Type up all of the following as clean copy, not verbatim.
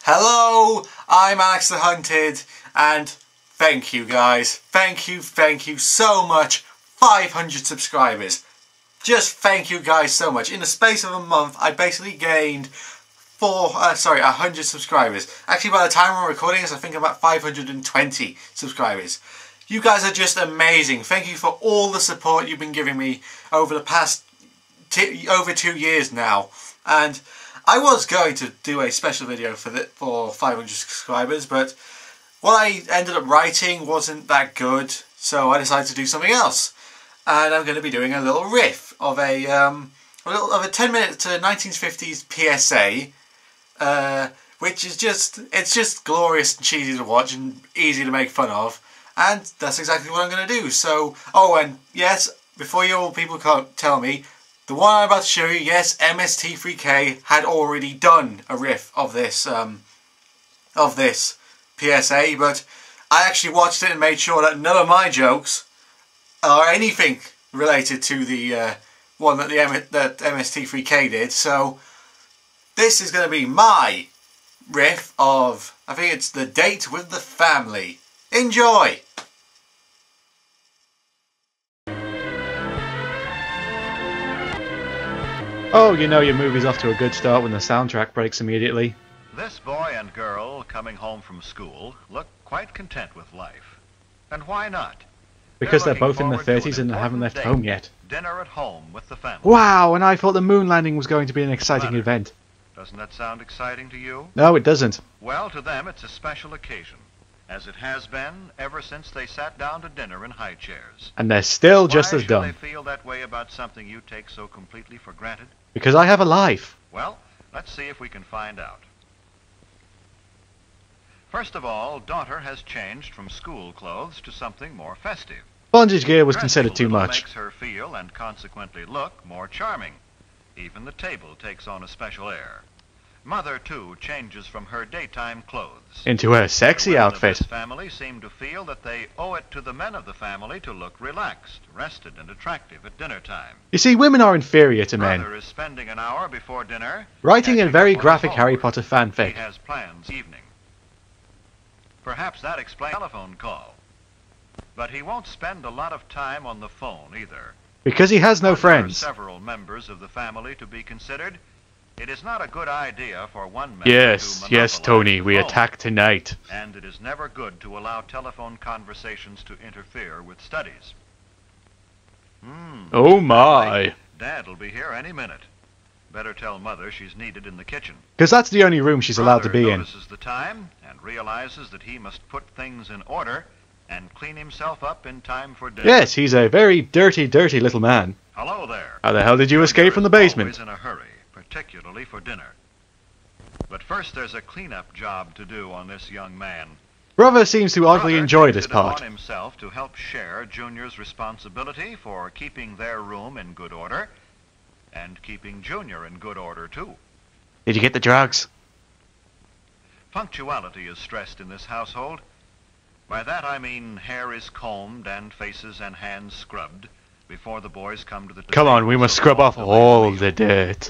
Hello, I'm Alex the Hunted, and thank you guys. Thank you so much. 500 subscribers. Just thank you guys so much. In the space of a month, I basically gained 100 subscribers. Actually, by the time we're recording this, I think I'm at 520 subscribers. You guys are just amazing. Thank you for all the support you've been giving me over the past over 2 years now. And I was going to do a special video for 500 subscribers, but what I ended up writing wasn't that good, so I decided to do something else. And I'm going to be doing a little riff of a 10-minute 1950s PSA, which is just glorious and cheesy to watch and easy to make fun of, and that's exactly what I'm going to do. So, oh, and yes, before you all people can't tell me, the one I'm about to show you, yes, mst3k had already done a riff of this PSA, but I actually watched it and made sure that none of my jokes are anything related to the one that mst3k did. So this is going to be my riff of, I think it's The Date with the Family. Enjoy! Oh, you know your movie's off to a good start when the soundtrack breaks immediately. This boy and girl, coming home from school, look quite content with life. And why not? Because they're both in their 30s and haven't left home yet. Dinner at home with the family. Wow, and I thought the moon landing was going to be an exciting event. Doesn't that sound exciting to you? No, it doesn't. Well, to them it's a special occasion, as it has been ever since they sat down to dinner in high chairs. And they're still just as dumb. Why should they feel that way about something you take so completely for granted? Because I have a life. Well, let's see if we can find out. First of all, daughter has changed from school clothes to something more festive. Bondage gear was considered too much. Makes her feel and consequently look more charming. Even the table takes on a special air. Mother, too, changes from her daytime clothes into her sexy outfit. This family seem to feel that they owe it to the men of the family to look relaxed, rested, and attractive at dinner time. You see, women are inferior to men. Mother is spending an hour before dinner writing a very graphic Harry Potter fanfic. He has plans evening. Perhaps that explains the telephone call. But he won't spend a lot of time on the phone either. Because he has no friends. There are several members of the family to be considered. It is not a good idea for one member Yes, Tony, we attack tonight. And it is never good to allow telephone conversations to interfere with studies. Oh my. Dad'll be here any minute. Better tell Mother she's needed in the kitchen. Because that's the only room she's allowed to be in. Notices the time and realizes that he must put things in order and clean himself up in time for dinner. Yes, he's a very dirty little man. Hello there. How the hell did you escape from the basement? Always in a hurry, particularly for dinner. But first there's a cleanup job to do on this young man. Brother seems to oddly enjoy this part. Brother himself to help share Junior's responsibility for keeping their room in good order and keeping Junior in good order too. Did you get the drugs? Punctuality is stressed in this household. By that I mean hair is combed and faces and hands scrubbed before the boys come to the table. Come on, we must scrub off all the dirt.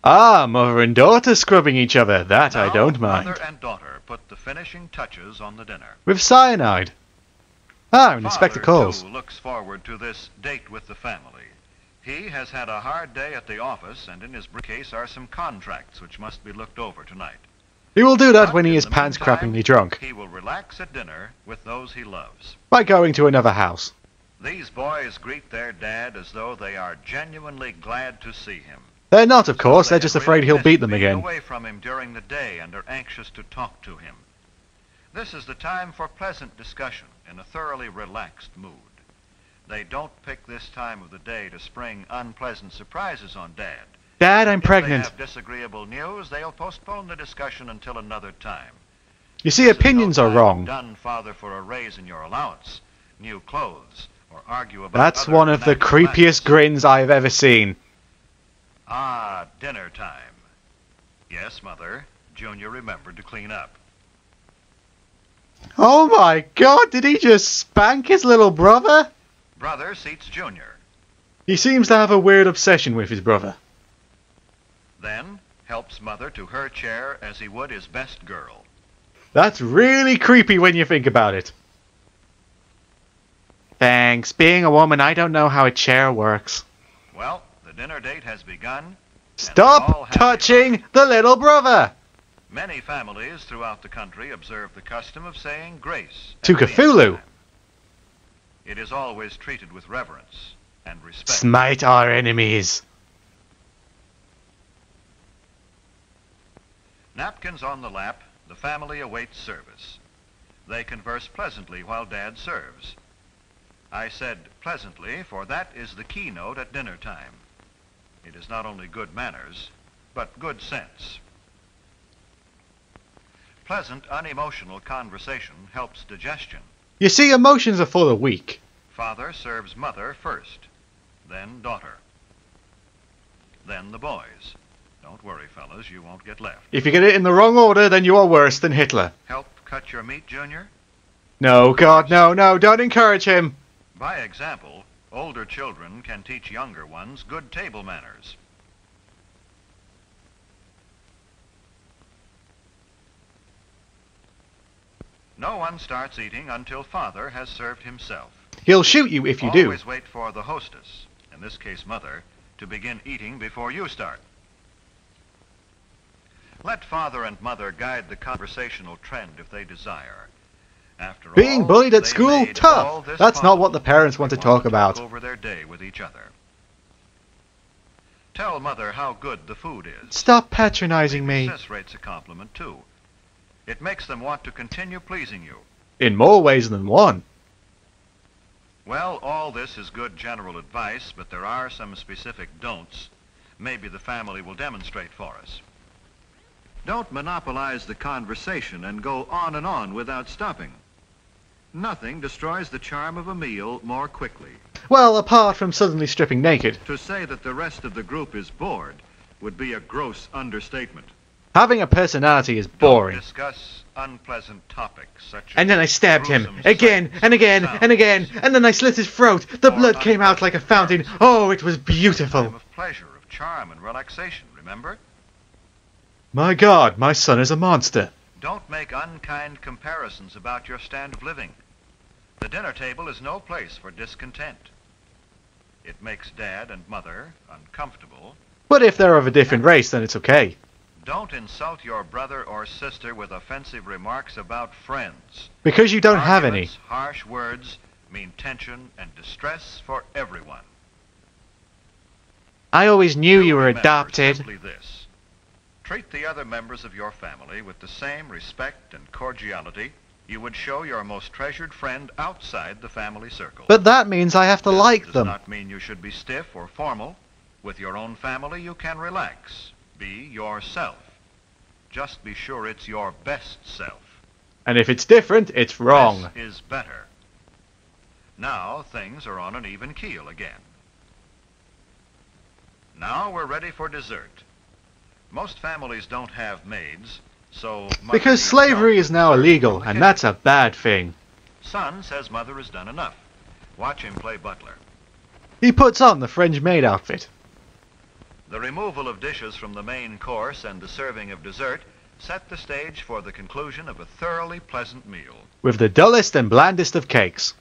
Ah, mother and daughter scrubbing each other. That I don't mind. Mother and daughter put the finishing touches on the dinner. With cyanide. Ah, and Inspector Calls. Father, too, looks forward to this date with the family. He has had a hard day at the office, and in his briefcase are some contracts which must be looked over tonight. He will do that when he is pants-crappingly drunk. He will relax at dinner with those he loves. By going to another house. These boys greet their dad as though they are genuinely glad to see him. They're not, of course. They're just afraid he'll beat them again. Away from him during the day and are anxious to talk to him. This is the time for pleasant discussion in a thoroughly relaxed mood. They don't pick this time of the day to spring unpleasant surprises on Dad. Dad, I'm pregnant. If they have disagreeable news, they'll postpone the discussion until another time. You see, opinions are wrong. Done, Father, for a raise in your allowance, new clothes, or argue about. That's one of the creepiest grins I've ever seen. Ah, dinner time. Yes, Mother. Junior remembered to clean up. Oh my God! Did he just spank his little brother? Brother seats Junior. He seems to have a weird obsession with his brother. Then, helps mother to her chair as he would his best girl. That's really creepy when you think about it. Thanks. Being a woman, I don't know how a chair works. Well, the dinner date has begun. Stop touching the little brother! Many families throughout the country observe the custom of saying grace To at the Cthulhu. end. It is always treated with reverence and respect. Smite our enemies. Napkins on the lap, the family awaits service. They converse pleasantly while Dad serves. I said pleasantly, for that is the keynote at dinner time. It is not only good manners, but good sense. Pleasant, unemotional conversation helps digestion. You see, emotions are for the weak. Father serves mother first, then daughter, then the boys. Don't worry, fellas, you won't get left. If you get it in the wrong order, then you are worse than Hitler. Help cut your meat, Junior? No, God, no, no, don't encourage him. By example, older children can teach younger ones good table manners. No one starts eating until Father has served himself. He'll shoot you if you do. Always wait for the hostess, in this case Mother, to begin eating before you start. Let Father and Mother guide the conversational trend if they desire. After Being all, bullied at they school? made all Tough. this That's not what possible. the parents want to They talk about. over their day with each other. Tell Mother how good the food is. Stop patronizing me. Sis rates a compliment too. It makes them want to continue pleasing you. In more ways than one. Well, all this is good general advice, but there are some specific don'ts. Maybe the family will demonstrate for us. Don't monopolize the conversation and go on and on without stopping. Nothing destroys the charm of a meal more quickly. Well, apart from suddenly stripping naked. To say that the rest of the group is bored would be a gross understatement. Having a personality is boring. Don't discuss unpleasant topics such as And then I stabbed him. gruesome Again, sights, and again, sounds, and again. And then I slit his throat. The or blood came out like a fountain. Oh, it was Time beautiful. of pleasure, of charm and relaxation, remember? My God, my son is a monster. Don't make unkind comparisons about your standard of living. The dinner table is no place for discontent. It makes Dad and Mother uncomfortable. But if they're of a different race, then it's okay. Don't insult your brother or sister with offensive remarks about friends. Because you don't have any. Arguments, harsh words mean tension and distress for everyone. I always knew Do you were remember adopted. simply this. Treat the other members of your family with the same respect and cordiality you would show your most treasured friend outside the family circle. But that means I have to This like does them. not mean you should be stiff or formal. With your own family, you can relax. Be yourself. Just be sure it's your best self. And if it's different, it's wrong. This is better. Now things are on an even keel again. Now we're ready for dessert. Most families don't have maids, so... Mother Because needs slavery help is now with serving illegal, from the and kitchen. that's a bad thing. Son says Mother has done enough. Watch him play butler. He puts on the French maid outfit. The removal of dishes from the main course and the serving of dessert set the stage for the conclusion of a thoroughly pleasant meal. With the dullest and blandest of cakes.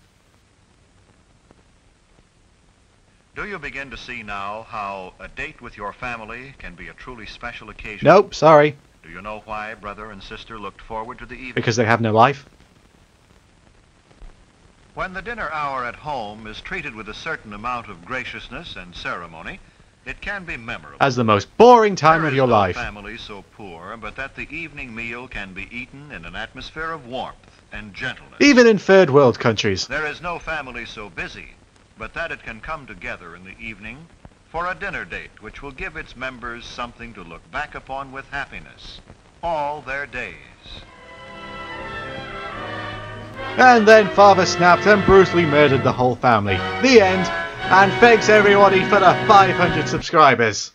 Do you begin to see now how a date with your family can be a truly special occasion? Nope, sorry. Do you know why brother and sister looked forward to the evening? Because they have no life. When the dinner hour at home is treated with a certain amount of graciousness and ceremony, it can be memorable. As the most boring time There of is your no life. family so poor, but that the evening meal can be eaten in an atmosphere of warmth and gentleness. Even in third world countries. There is no family so busy, but that it can come together in the evening for a dinner date which will give its members something to look back upon with happiness all their days. And then Father snapped and brutally murdered the whole family. The end. And thanks everybody for the 500 subscribers.